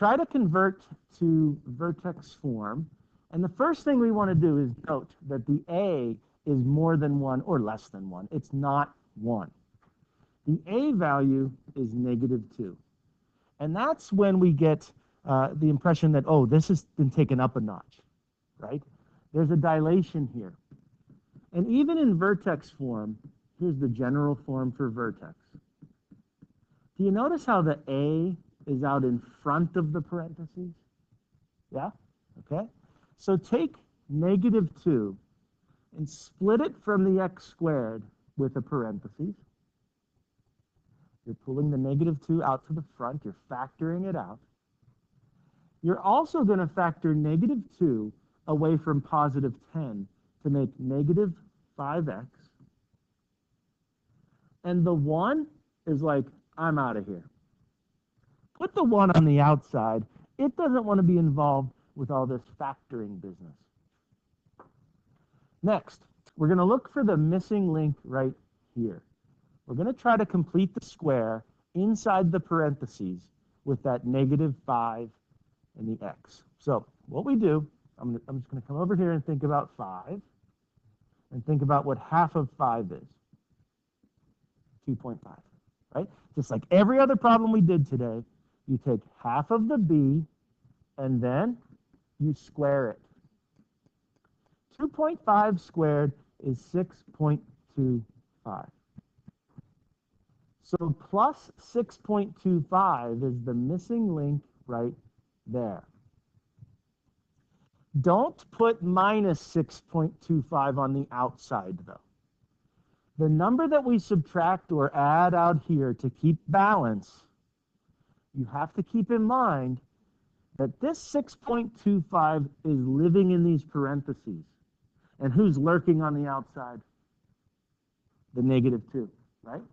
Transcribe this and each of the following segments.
try to convert to vertex form. And the first thing we want to do is note that the A is more than 1 or less than 1. It's not 1. The A value is -2. And that's when we get the impression that, oh, this has been taken up a notch, right? There's a dilation here. And even in vertex form, here's the general form for vertex. Do you notice how the A is out in front of the parentheses? Yeah? Okay. So take -2 and split it from the x squared with a parentheses. You're pulling the -2 out to the front. You're factoring it out. You're also going to factor -2 away from +10 to make -5x. And the 1 is like, I'm out of here. Put the 1 on the outside. It doesn't want to be involved with all this factoring business. Next, we're going to look for the missing link right here. We're going to try to complete the square inside the parentheses with that -5 and the x. So what we do, I'm just going to come over here and think about 5 and think about what half of 5 is. 2.5, right? Just like every other problem we did today, you take half of the b and then you square it. 2.5 squared is 6.25. So plus 6.25 is the missing link right there. Don't put minus 6.25 on the outside, though. The number that we subtract or add out here to keep balance, you have to keep in mind that this 6.25 is living in these parentheses. And who's lurking on the outside? The -2, right?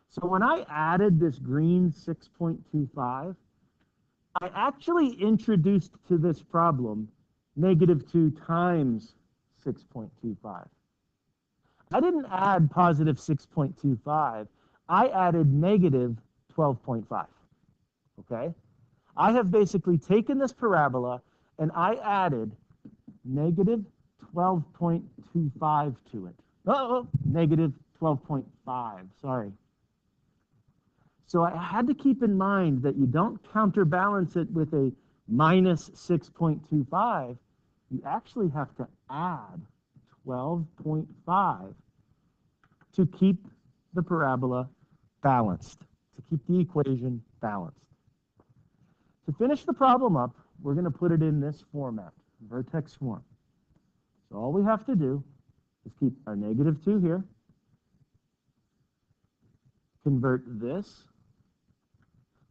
So when I added this green 6.25, I actually introduced to this problem -2 times 6.25. I didn't add positive 6.25. I added -12.5. Okay? I have basically taken this parabola and I added -12.25 to it. Oh, -12.5, sorry. So I had to keep in mind that you don't counterbalance it with a minus 6.25. You actually have to add 12.5 to keep the parabola balanced, to keep the equation balanced. To finish the problem up, we're going to put it in this format, vertex form. So all we have to do is keep our -2 here, convert this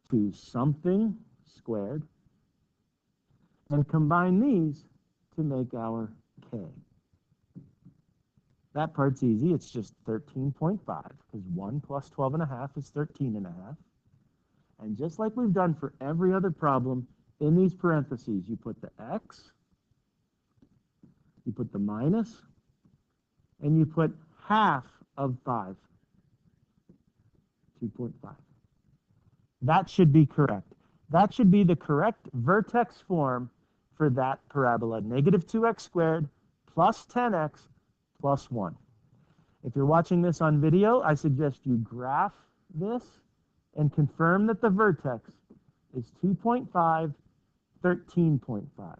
to something squared, and combine these to make our k. That part's easy. It's just 13.5, because 1 plus 12.5 is 13.5. And just like we've done for every other problem, in these parentheses, you put the x, you put the minus, and you put half of 5, 2.5. That should be correct. That should be the correct vertex form for that parabola, -2x squared plus 10x plus 1. If you're watching this on video, I suggest you graph this and confirm that the vertex is 2.5, 13.5.